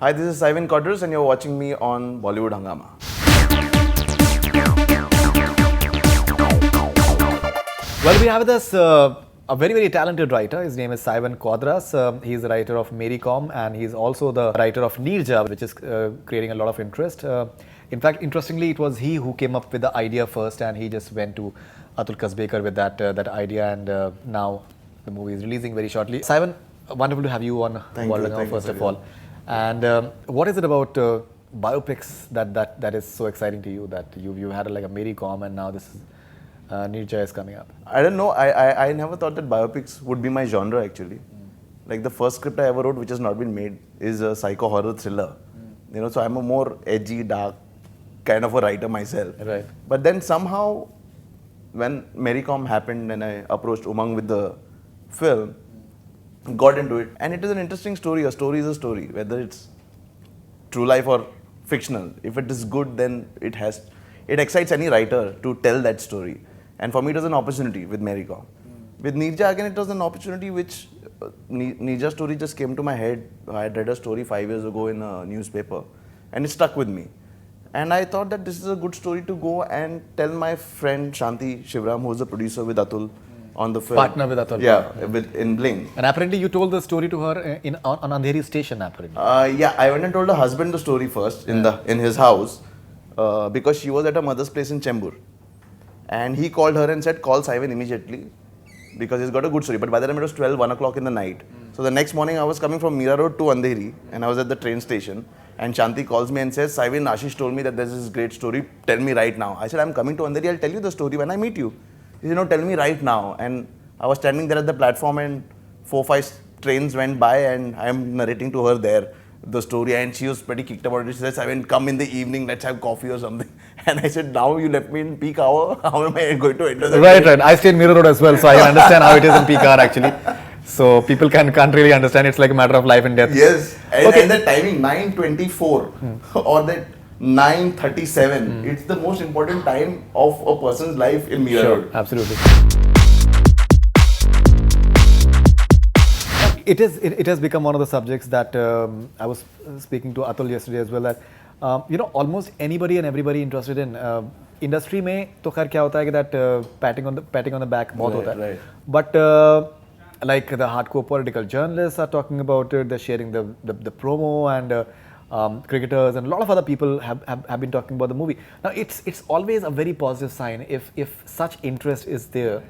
Hi, this is Saiwyn Quadras and you're watching me on Bollywood Hungama. Well, we have with us a very, very talented writer. His name is Saiwyn Quadras. He's the writer of Mary Com and he's also the writer of Neerja, which is creating a lot of interest. In fact, interestingly, it was he who came up with the idea first and he just went to Atul Kasbekar with that idea, and now the movie is releasing very shortly. Saiwyn, wonderful to have you on Bollywood Hungama, first of all. And what is it about biopics that is so exciting to you, that you had like a Mary Com and now this is Neerja is coming up? I don't know, I never thought that biopics would be my genre actually. Like the first script I ever wrote which has not been made is a psycho horror thriller. You know, so I'm a more edgy, dark kind of a writer myself. Right. But then somehow when Mary Com happened and I approached Umang with the film, got into it, and it is an interesting story. A story is a story, whether it's true life or fictional. If it is good, then it excites any writer to tell that story. And for me, it was an opportunity with Mary Com. With Neerja, again, it was an opportunity which Neerja's story just came to my head. I had read a story 5 years ago in a newspaper, and it stuck with me. And I thought that this is a good story to go and tell my friend Shanti Shivram, who is the producer with Atul on the film. Partner with Atul. Yeah, in Bling. And apparently you told the story to her on Andheri station, apparently. Yeah, I went and told her husband the story first in his house because she was at her mother's place in Chembur. And he called her and said, call Saiwyn immediately because he's got a good story. But by the time it was 1 o'clock in the night. So the next morning I was coming from Mira Road to Andheri and I was at the train station. And Shanti calls me and says, Saiwyn, Ashish told me that there's this great story. Tell me right now. I said, I'm coming to Andheri. I'll tell you the story when I meet you. He said, no, tell me right now. And I was standing there at the platform and 4-5 trains went by and I'm narrating to her there the story, and she was pretty kicked about it. She said, Saiwyn, come in the evening, let's have coffee or something. And I said, now you left me in peak hour. How am I going to enter the Right. I stay in Mirror Road as well, so I can understand how it is in peak hour actually. So people can't really understand. It's like a matter of life and death. Yes. And the timing, 9:24 or that 9:37, it's the most important time of a person's life in Mirror Road. Absolutely. It has become one of the subjects that I was speaking to Atul yesterday as well, that almost anybody and everybody interested in industry में तो खैर क्या होता है कि that patting on the back बहुत होता है. Right. But like the hardcore political journalists are talking about it, they're sharing the promo, and cricketers and a lot of other people have been talking about the movie. Now it's always a very positive sign if such interest is there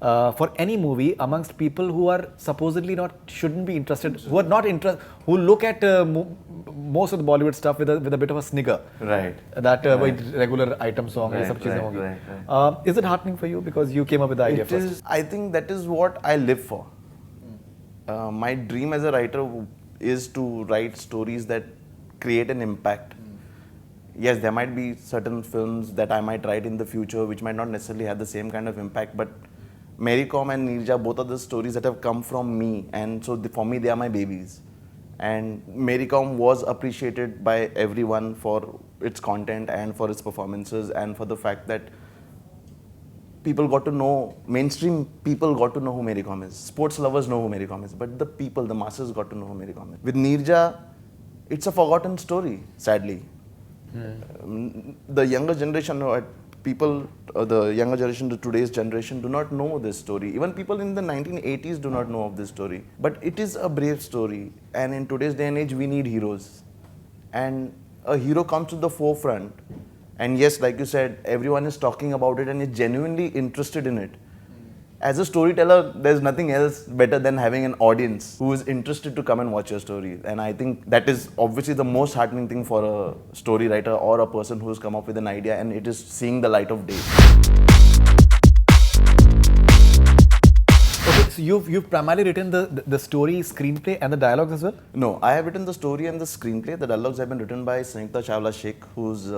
for any movie amongst people who are supposedly shouldn't be interested, who are not interested, who look at most of the Bollywood stuff with a bit of a snigger. Right. That regular item song, ये सब चीजें होंगी. Is it heartening for you because you came up with the idea first? I think that is what I live for. My dream as a writer is to write stories that create an impact. Yes, there might be certain films that I might write in the future which might not necessarily have the same kind of impact, but Mary Com and Neerja, both are the stories that have come from me, and so for me they are my babies. And Mary Com was appreciated by everyone for its content and for its performances and for the fact that people got to know, mainstream people got to know who Mary Com is. Sports lovers know who Mary Com is, but the people, the masses got to know who Mary Com is. With Neerja, it's a forgotten story, sadly. The younger generation, the younger generation, the today's generation do not know this story. Even people in the 1980s do not know of this story. But it is a brave story, and in today's day and age, we need heroes. And a hero comes to the forefront. And yes, like you said, everyone is talking about it and is genuinely interested in it. As a storyteller, there's nothing else better than having an audience who is interested to come and watch your story. And I think that is obviously the most heartening thing for a story writer or a person who's come up with an idea, and it is seeing the light of day. Okay, so you've primarily written the story, screenplay and the dialogues as well? No, I have written the story and the screenplay. The dialogues have been written by Sanyukta Chawla Sheikh, who's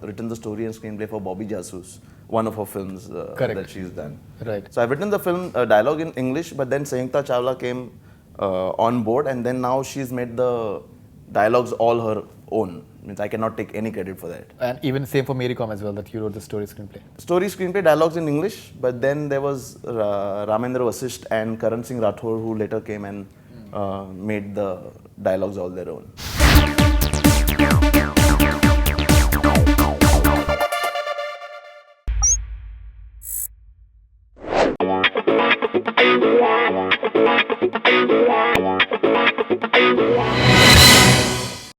written the story and screenplay for Bobby Jasus, one of her films that she's done. Right. So I've written the film dialogue in English, but then Sanyukta Chawla came on board, and then now she's made the dialogues all her own. Means I cannot take any credit for that. And even same for Mary Com as well, that you wrote the story, screenplay. Story, screenplay, dialogues in English, but then there was Ramendra Vasisht and Karan Singh Rathore who later came and made the dialogues all their own. Bollywood.